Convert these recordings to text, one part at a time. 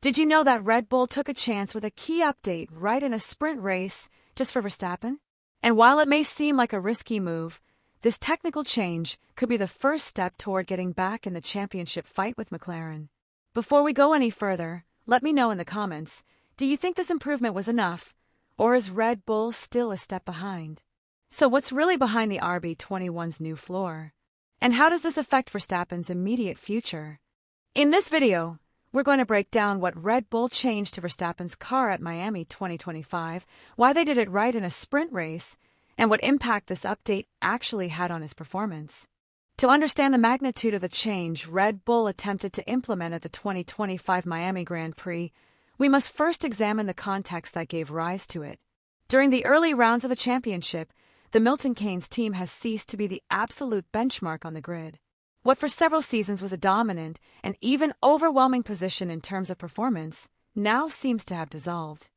Did you know that Red Bull took a chance with a key update right in a sprint race just for Verstappen? And while it may seem like a risky move, this technical change could be the first step toward getting back in the championship fight with McLaren. Before we go any further, let me know in the comments, do you think this improvement was enough, or is Red Bull still a step behind? So what's really behind the RB21's new floor? And how does this affect Verstappen's immediate future? In this video, we're going to break down what Red Bull changed to Verstappen's car at Miami 2025, why they did it right in a sprint race, and what impact this update actually had on his performance. To understand the magnitude of the change Red Bull attempted to implement at the 2025 Miami Grand Prix, we must first examine the context that gave rise to it. During the early rounds of the championship, the Milton Keynes team has ceased to be the absolute benchmark on the grid. What for several seasons was a dominant and even overwhelming position in terms of performance now seems to have dissolved.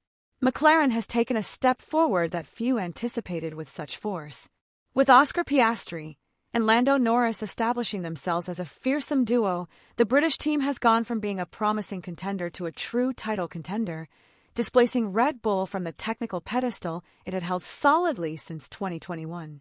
McLaren has taken a step forward that few anticipated with such force. With Oscar Piastri and Lando Norris establishing themselves as a fearsome duo, the British team has gone from being a promising contender to a true title contender, displacing Red Bull from the technical pedestal it had held solidly since 2021.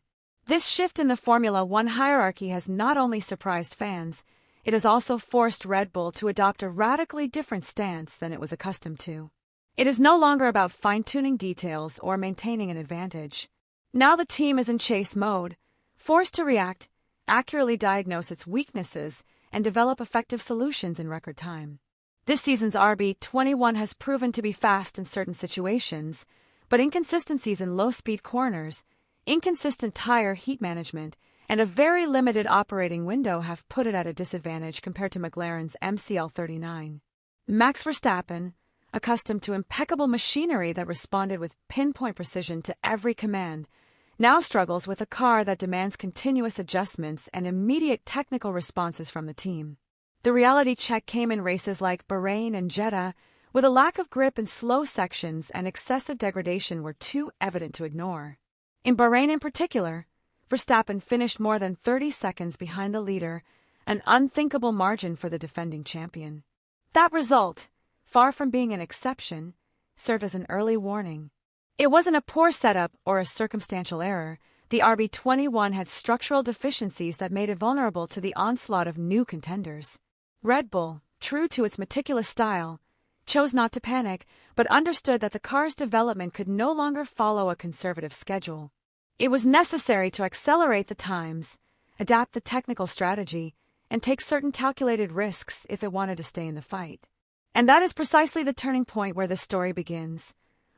This shift in the Formula One hierarchy has not only surprised fans, it has also forced Red Bull to adopt a radically different stance than it was accustomed to. It is no longer about fine-tuning details or maintaining an advantage. Now the team is in chase mode, forced to react, accurately diagnose its weaknesses, and develop effective solutions in record time. This season's RB21 has proven to be fast in certain situations, but inconsistencies in low-speed corners, inconsistent tire heat management, and a very limited operating window have put it at a disadvantage compared to McLaren's MCL39. Max Verstappen, accustomed to impeccable machinery that responded with pinpoint precision to every command, now struggles with a car that demands continuous adjustments and immediate technical responses from the team. The reality check came in races like Bahrain and Jeddah, where the lack of grip in slow sections and excessive degradation were too evident to ignore. In Bahrain in particular, Verstappen finished more than 30 seconds behind the leader, an unthinkable margin for the defending champion. That result, far from being an exception, served as an early warning. It wasn't a poor setup or a circumstantial error. The RB21 had structural deficiencies that made it vulnerable to the onslaught of new contenders. Red Bull, true to its meticulous style, chose not to panic, but understood that the car's development could no longer follow a conservative schedule. It was necessary to accelerate the times, adapt the technical strategy, and take certain calculated risks if it wanted to stay in the fight. And that is precisely the turning point where this story begins.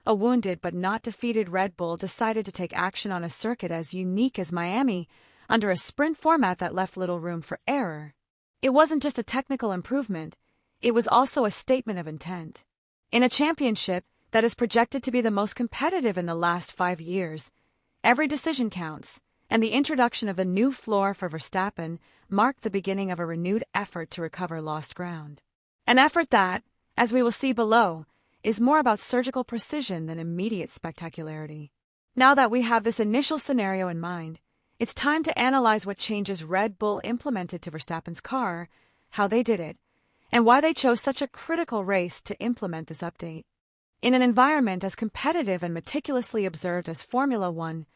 A wounded but not defeated Red Bull decided to take action on a circuit as unique as Miami, under a sprint format that left little room for error. It wasn't just a technical improvement, it was also a statement of intent. In a championship that is projected to be the most competitive in the last 5 years, every decision counts, and the introduction of the new floor for Verstappen marked the beginning of a renewed effort to recover lost ground. An effort that, as we will see below, is more about surgical precision than immediate spectacularity. Now that we have this initial scenario in mind, it's time to analyze what changes Red Bull implemented to Verstappen's car, how they did it, and why they chose such a critical race to implement this update. In an environment as competitive and meticulously observed as Formula One,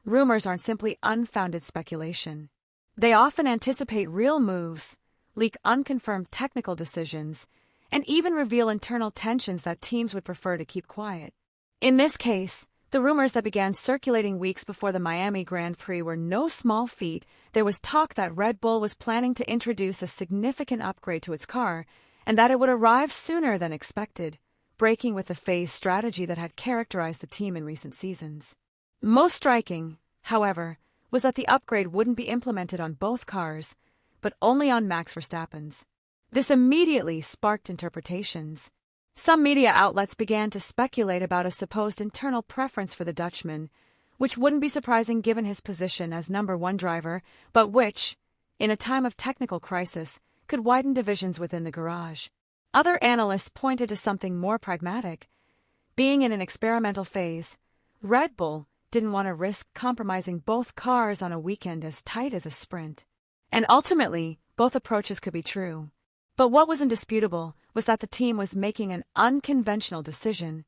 rumors aren't simply unfounded speculation. They often anticipate real moves, leak unconfirmed technical decisions, and even reveal internal tensions that teams would prefer to keep quiet. In this case, the rumors that began circulating weeks before the Miami Grand Prix were no small feat. There was talk that Red Bull was planning to introduce a significant upgrade to its car, and that it would arrive sooner than expected, breaking with the phased strategy that had characterized the team in recent seasons. Most striking, however, was that the upgrade wouldn't be implemented on both cars, but only on Max Verstappen's. This immediately sparked interpretations. Some media outlets began to speculate about a supposed internal preference for the Dutchman, which wouldn't be surprising given his position as number one driver, but which, in a time of technical crisis, could widen divisions within the garage. Other analysts pointed to something more pragmatic. Being in an experimental phase, Red Bull didn't want to risk compromising both cars on a weekend as tight as a sprint. And ultimately, both approaches could be true. But what was indisputable was that the team was making an unconventional decision,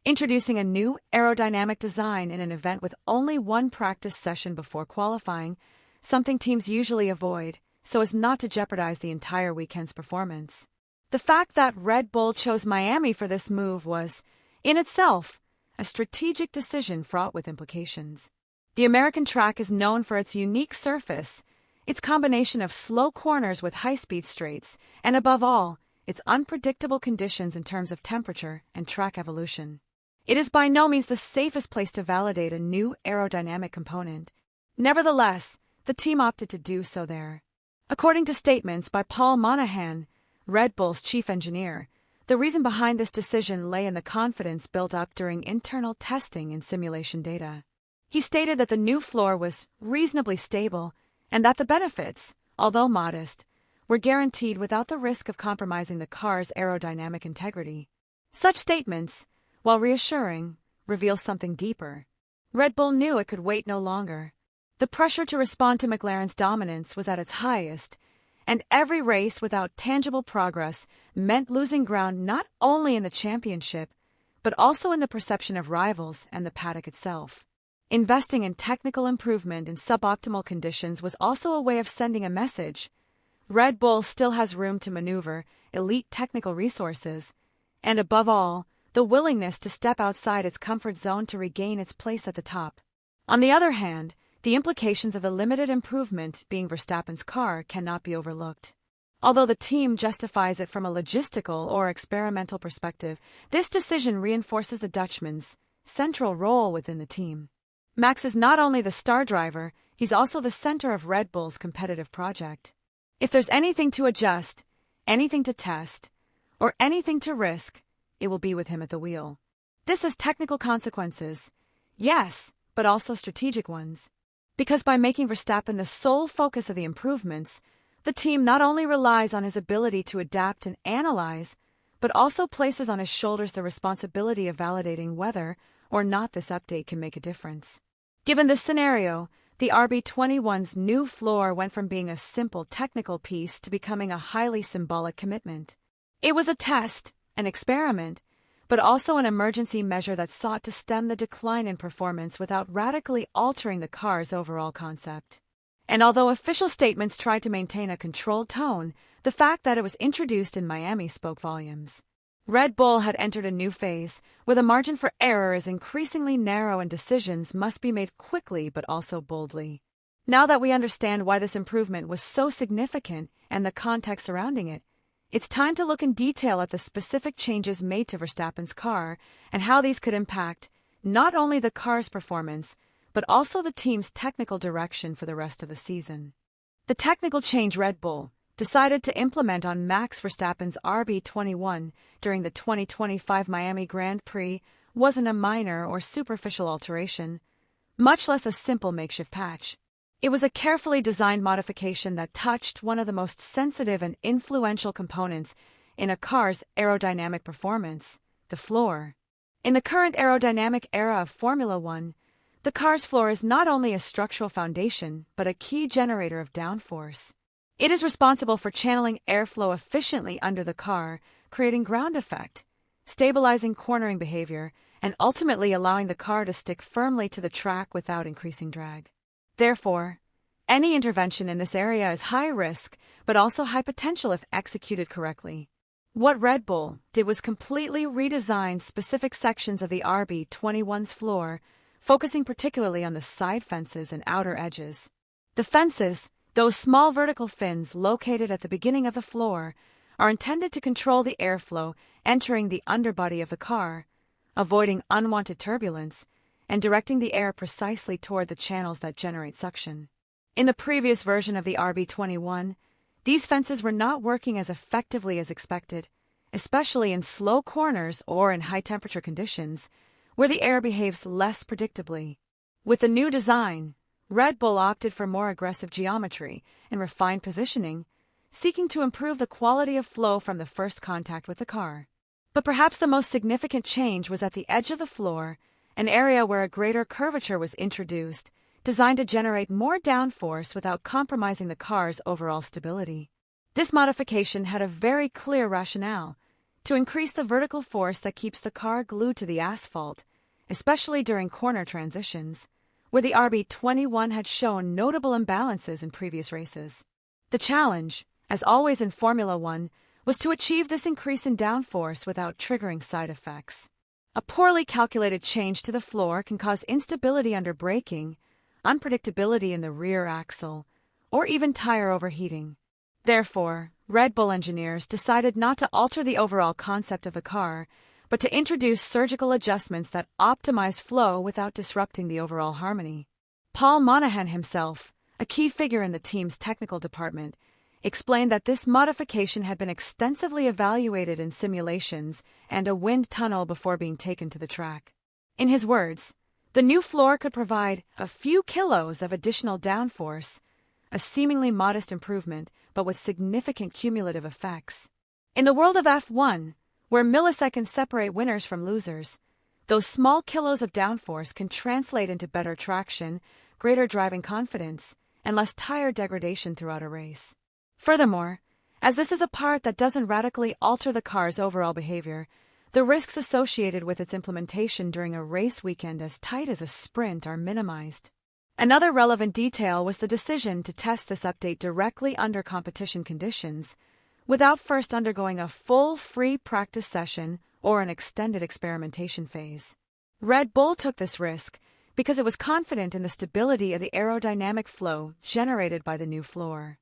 introducing a new aerodynamic design in an event with only one practice session before qualifying, something teams usually avoid, so as not to jeopardize the entire weekend's performance. The fact that Red Bull chose Miami for this move was, in itself, a strategic decision fraught with implications. The American track is known for its unique surface, its combination of slow corners with high-speed straights, and above all, its unpredictable conditions in terms of temperature and track evolution. It is by no means the safest place to validate a new aerodynamic component. Nevertheless, the team opted to do so there. According to statements by Paul Monahan, Red Bull's chief engineer, the reason behind this decision lay in the confidence built up during internal testing and simulation data. He stated that the new floor was reasonably stable and that the benefits, although modest, were guaranteed without the risk of compromising the car's aerodynamic integrity. Such statements, while reassuring, reveal something deeper. Red Bull knew it could wait no longer. The pressure to respond to McLaren's dominance was at its highest, and every race without tangible progress meant losing ground not only in the championship, but also in the perception of rivals and the paddock itself. Investing in technical improvement in suboptimal conditions was also a way of sending a message. Red Bull still has room to maneuver, elite technical resources, and above all, the willingness to step outside its comfort zone to regain its place at the top. On the other hand, the implications of the limited improvement being Verstappen's car cannot be overlooked. Although the team justifies it from a logistical or experimental perspective, this decision reinforces the Dutchman's central role within the team. Max is not only the star driver, he's also the center of Red Bull's competitive project. If there's anything to adjust, anything to test, or anything to risk, it will be with him at the wheel. This has technical consequences, yes, but also strategic ones. Because by making Verstappen the sole focus of the improvements, the team not only relies on his ability to adapt and analyze, but also places on his shoulders the responsibility of validating whether or not this update can make a difference. Given this scenario, the RB21's new floor went from being a simple technical piece to becoming a highly symbolic commitment. It was a test, an experiment, but also an emergency measure that sought to stem the decline in performance without radically altering the car's overall concept. And although official statements tried to maintain a controlled tone, the fact that it was introduced in Miami spoke volumes. Red Bull had entered a new phase, where the margin for error is increasingly narrow and decisions must be made quickly but also boldly. Now that we understand why this improvement was so significant and the context surrounding it, it's time to look in detail at the specific changes made to Verstappen's car and how these could impact not only the car's performance, but also the team's technical direction for the rest of the season. The technical change Red Bull decided to implement on Max Verstappen's RB21 during the 2025 Miami Grand Prix wasn't a minor or superficial alteration, much less a simple makeshift patch. It was a carefully designed modification that touched one of the most sensitive and influential components in a car's aerodynamic performance, the floor. In the current aerodynamic era of Formula One, the car's floor is not only a structural foundation, but a key generator of downforce. It is responsible for channeling airflow efficiently under the car, creating ground effect, stabilizing cornering behavior, and ultimately allowing the car to stick firmly to the track without increasing drag. Therefore, any intervention in this area is high risk, but also high potential if executed correctly. What Red Bull did was completely redesign specific sections of the RB21's floor, focusing particularly on the side fences and outer edges. The fences, those small vertical fins located at the beginning of the floor, are intended to control the airflow entering the underbody of the car, avoiding unwanted turbulence, and directing the air precisely toward the channels that generate suction. In the previous version of the RB21, these fences were not working as effectively as expected, especially in slow corners or in high-temperature conditions, where the air behaves less predictably. With the new design, Red Bull opted for more aggressive geometry and refined positioning, seeking to improve the quality of flow from the first contact with the car. But perhaps the most significant change was at the edge of the floor, an area where a greater curvature was introduced, designed to generate more downforce without compromising the car's overall stability. This modification had a very clear rationale: to increase the vertical force that keeps the car glued to the asphalt, especially during corner transitions, where the RB21 had shown notable imbalances in previous races. The challenge, as always in Formula One, was to achieve this increase in downforce without triggering side effects. A poorly calculated change to the floor can cause instability under braking, unpredictability in the rear axle, or even tire overheating. Therefore, Red Bull engineers decided not to alter the overall concept of the car, but to introduce surgical adjustments that optimize flow without disrupting the overall harmony. Paul Monahan himself, a key figure in the team's technical department, explained that this modification had been extensively evaluated in simulations and a wind tunnel before being taken to the track. In his words, the new floor could provide a few kilos of additional downforce, a seemingly modest improvement, but with significant cumulative effects. In the world of F1, where milliseconds separate winners from losers, those small kilos of downforce can translate into better traction, greater driving confidence, and less tire degradation throughout a race. Furthermore, as this is a part that doesn't radically alter the car's overall behavior, the risks associated with its implementation during a race weekend as tight as a sprint are minimized. Another relevant detail was the decision to test this update directly under competition conditions, without first undergoing a full free practice session or an extended experimentation phase. Red Bull took this risk because it was confident in the stability of the aerodynamic flow generated by the new floor.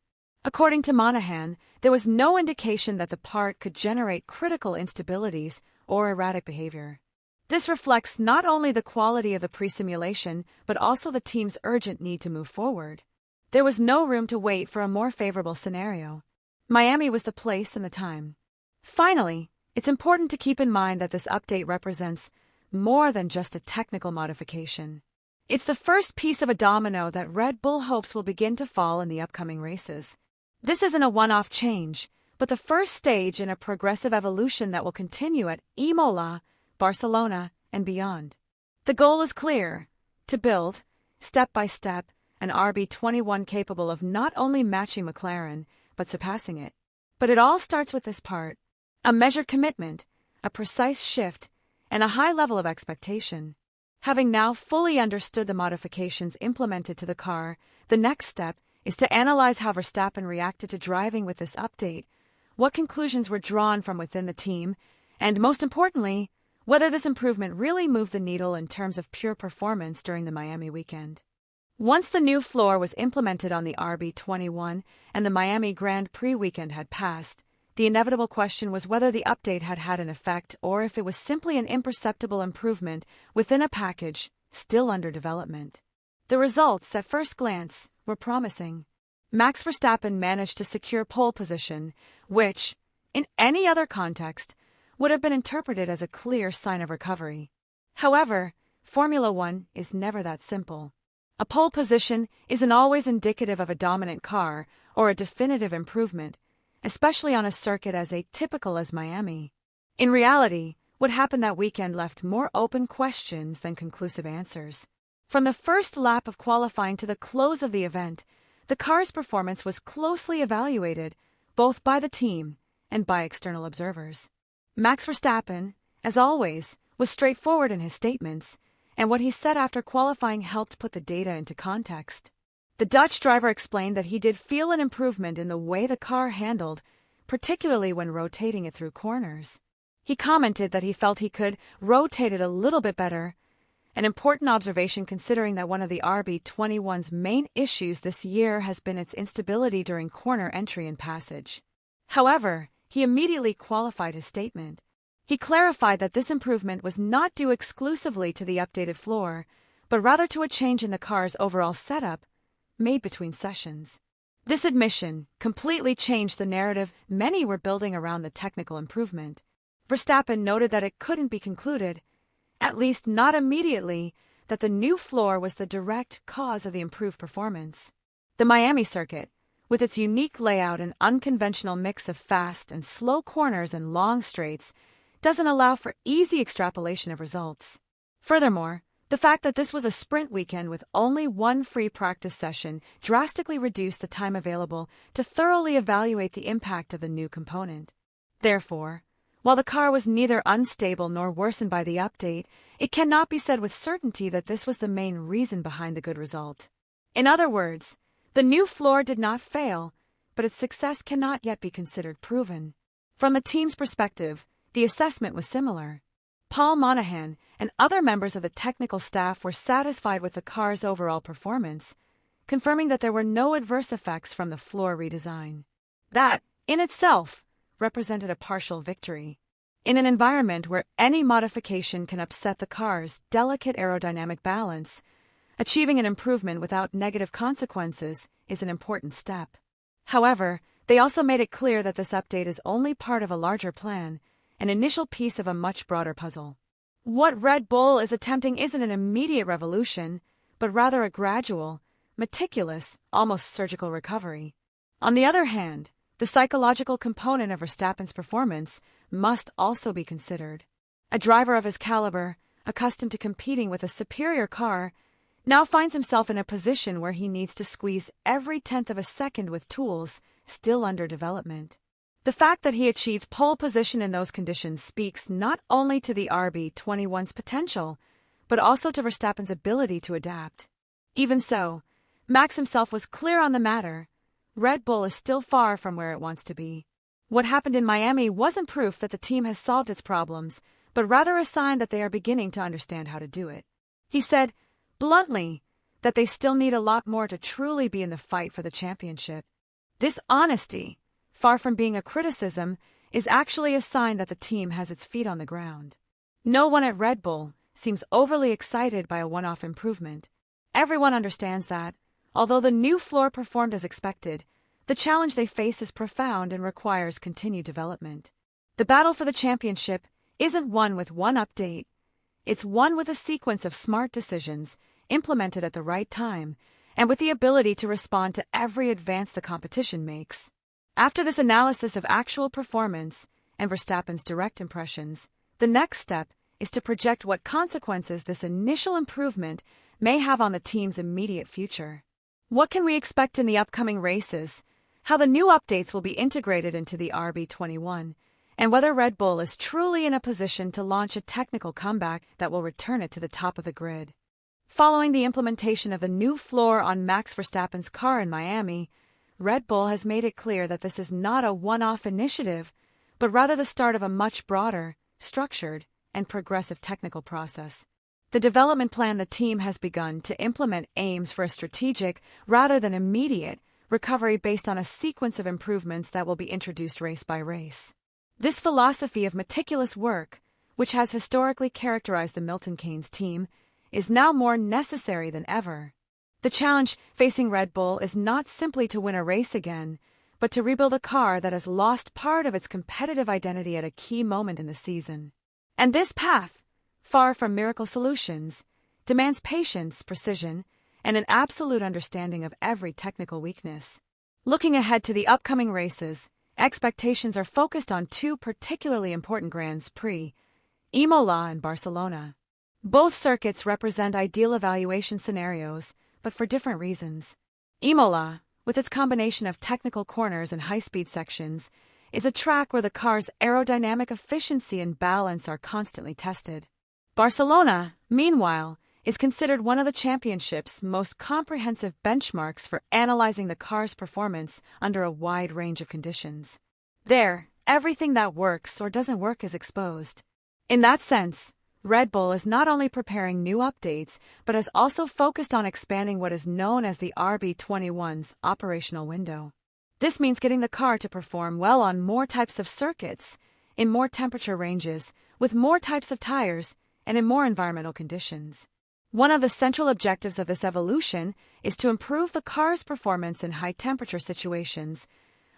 According to Monahan, there was no indication that the part could generate critical instabilities or erratic behavior. This reflects not only the quality of the pre-simulation, but also the team's urgent need to move forward. There was no room to wait for a more favorable scenario. Miami was the place and the time. Finally, it's important to keep in mind that this update represents more than just a technical modification. It's the first piece of a domino that Red Bull hopes will begin to fall in the upcoming races. This isn't a one-off change, but the first stage in a progressive evolution that will continue at Imola, Barcelona, and beyond. The goal is clear: to build, step by step, an RB21 capable of not only matching McLaren, but surpassing it. But it all starts with this part: a measured commitment, a precise shift, and a high level of expectation. Having now fully understood the modifications implemented to the car, the next step is to analyze how Verstappen reacted to driving with this update, what conclusions were drawn from within the team, and most importantly, whether this improvement really moved the needle in terms of pure performance during the Miami weekend. Once the new floor was implemented on the RB21 and the Miami Grand Prix weekend had passed, the inevitable question was whether the update had had an effect or if it was simply an imperceptible improvement within a package still under development. The results, at first glance, were promising. Max Verstappen managed to secure pole position, which, in any other context, would have been interpreted as a clear sign of recovery. However, Formula One is never that simple. A pole position isn't always indicative of a dominant car or a definitive improvement, especially on a circuit as atypical as Miami. In reality, what happened that weekend left more open questions than conclusive answers. From the first lap of qualifying to the close of the event, the car's performance was closely evaluated, both by the team and by external observers. Max Verstappen, as always, was straightforward in his statements, and what he said after qualifying helped put the data into context. The Dutch driver explained that he did feel an improvement in the way the car handled, particularly when rotating it through corners. He commented that he felt he could rotate it a little bit better, an important observation considering that one of the RB21's main issues this year has been its instability during corner entry and passage. However, he immediately qualified his statement. He clarified that this improvement was not due exclusively to the updated floor, but rather to a change in the car's overall setup made between sessions. This admission completely changed the narrative many were building around the technical improvement. Verstappen noted that it couldn't be concluded, at least not immediately, that the new floor was the direct cause of the improved performance. The Miami circuit, with its unique layout and unconventional mix of fast and slow corners and long straights, doesn't allow for easy extrapolation of results. Furthermore, The fact that this was a sprint weekend with only one free practice session drastically reduced the time available to thoroughly evaluate the impact of the new component. Therefore, while the car was neither unstable nor worsened by the update, it cannot be said with certainty that this was the main reason behind the good result. In other words, the new floor did not fail, but its success cannot yet be considered proven. From the team's perspective, the assessment was similar. Paul Monahan and other members of the technical staff were satisfied with the car's overall performance, confirming that there were no adverse effects from the floor redesign. That, in itself, represented a partial victory. In an environment where any modification can upset the car's delicate aerodynamic balance, achieving an improvement without negative consequences is an important step. However, they also made it clear that this update is only part of a larger plan, an initial piece of a much broader puzzle. What Red Bull is attempting isn't an immediate revolution, but rather a gradual, meticulous, almost surgical recovery. On the other hand, the psychological component of Verstappen's performance must also be considered. A driver of his caliber, accustomed to competing with a superior car, now finds himself in a position where he needs to squeeze every tenth of a second with tools still under development. The fact that he achieved pole position in those conditions speaks not only to the RB21's potential, but also to Verstappen's ability to adapt. Even so, Max himself was clear on the matter. Red Bull is still far from where it wants to be. What happened in Miami wasn't proof that the team has solved its problems, but rather a sign that they are beginning to understand how to do it. He said, bluntly, that they still need a lot more to truly be in the fight for the championship. This honesty, far from being a criticism, is actually a sign that the team has its feet on the ground. No one at Red Bull seems overly excited by a one-off improvement. Everyone understands that, although the new floor performed as expected, the challenge they face is profound and requires continued development. The battle for the championship isn't won with one update. It's won with a sequence of smart decisions implemented at the right time and with the ability to respond to every advance the competition makes. After this analysis of actual performance and Verstappen's direct impressions, the next step is to project what consequences this initial improvement may have on the team's immediate future. What can we expect in the upcoming races, how the new updates will be integrated into the RB21, and whether Red Bull is truly in a position to launch a technical comeback that will return it to the top of the grid. Following the implementation of the new floor on Max Verstappen's car in Miami, Red Bull has made it clear that this is not a one-off initiative, but rather the start of a much broader, structured, and progressive technical process. The development plan the team has begun to implement aims for a strategic, rather than immediate, recovery based on a sequence of improvements that will be introduced race by race. This philosophy of meticulous work, which has historically characterized the Milton Keynes team, is now more necessary than ever. The challenge facing Red Bull is not simply to win a race again, but to rebuild a car that has lost part of its competitive identity at a key moment in the season. And this path, far from miracle solutions, demands patience, precision, and an absolute understanding of every technical weakness. Looking ahead to the upcoming races, expectations are focused on two particularly important Grands Prix, Imola and Barcelona. Both circuits represent ideal evaluation scenarios, but for different reasons. Imola, with its combination of technical corners and high-speed sections, is a track where the car's aerodynamic efficiency and balance are constantly tested. Barcelona, meanwhile, is considered one of the championship's most comprehensive benchmarks for analyzing the car's performance under a wide range of conditions. There, everything that works or doesn't work is exposed. In that sense, Red Bull is not only preparing new updates, but has also focused on expanding what is known as the RB21's operational window. This means getting the car to perform well on more types of circuits, in more temperature ranges, with more types of tires, and in more environmental conditions. One of the central objectives of this evolution is to improve the car's performance in high-temperature situations,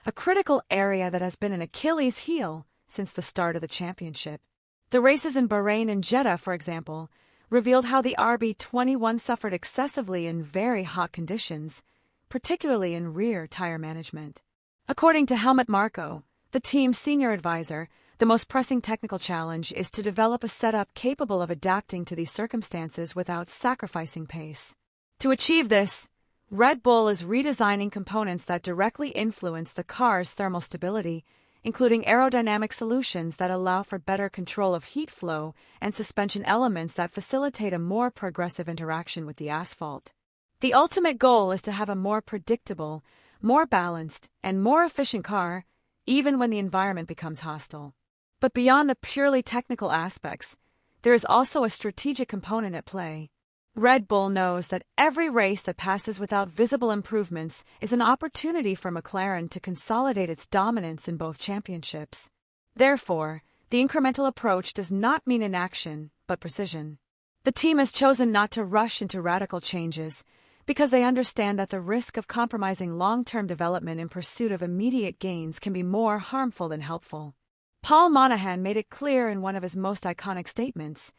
a critical area that has been an Achilles heel since the start of the championship. The races in Bahrain and Jeddah, for example, revealed how the RB21 suffered excessively in very hot conditions, particularly in rear tire management. According to Helmut Marko, the team's senior advisor, The most pressing technical challenge is to develop a setup capable of adapting to these circumstances without sacrificing pace. To achieve this, Red Bull is redesigning components that directly influence the car's thermal stability, including aerodynamic solutions that allow for better control of heat flow and suspension elements that facilitate a more progressive interaction with the asphalt. The ultimate goal is to have a more predictable, more balanced, and more efficient car, even when the environment becomes hostile. But beyond the purely technical aspects, there is also a strategic component at play. Red Bull knows that every race that passes without visible improvements is an opportunity for McLaren to consolidate its dominance in both championships. Therefore, the incremental approach does not mean inaction, but precision. The team has chosen not to rush into radical changes because they understand that the risk of compromising long-term development in pursuit of immediate gains can be more harmful than helpful. Paul Monahan made it clear in one of his most iconic statements,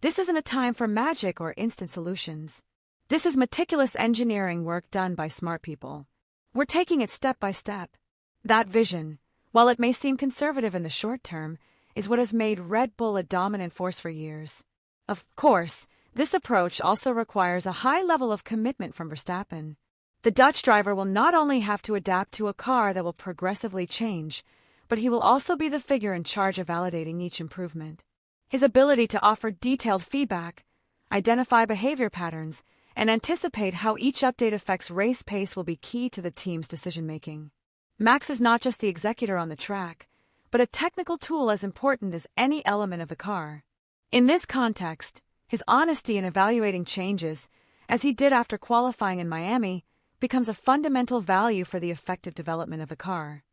"This isn't a time for magic or instant solutions. This is meticulous engineering work done by smart people. We're taking it step by step." That vision, while it may seem conservative in the short term, is what has made Red Bull a dominant force for years. Of course, this approach also requires a high level of commitment from Verstappen. The Dutch driver will not only have to adapt to a car that will progressively change, but he will also be the figure in charge of validating each improvement. His ability to offer detailed feedback, identify behavior patterns, and anticipate how each update affects race pace will be key to the team's decision-making. Max is not just the executor on the track, but a technical tool as important as any element of the car. In this context, his honesty in evaluating changes, as he did after qualifying in Miami, becomes a fundamental value for the effective development of the car.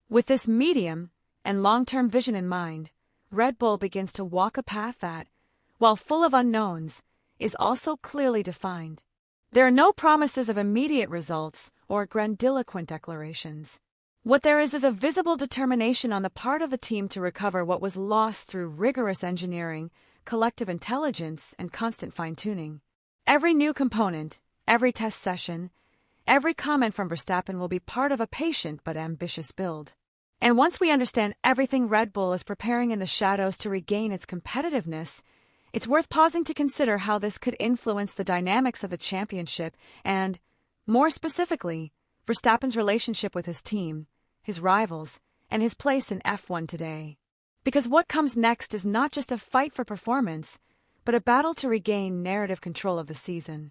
With this medium and long-term vision in mind, Red Bull begins to walk a path that, while full of unknowns, is also clearly defined. There are no promises of immediate results or grandiloquent declarations. What there is a visible determination on the part of the team to recover what was lost through rigorous engineering, collective intelligence, and constant fine-tuning. Every new component, every test session, every comment from Verstappen will be part of a patient but ambitious build. And once we understand everything Red Bull is preparing in the shadows to regain its competitiveness, it's worth pausing to consider how this could influence the dynamics of the championship and, more specifically, Verstappen's relationship with his team, his rivals, and his place in F1 today. Because what comes next is not just a fight for performance, but a battle to regain narrative control of the season.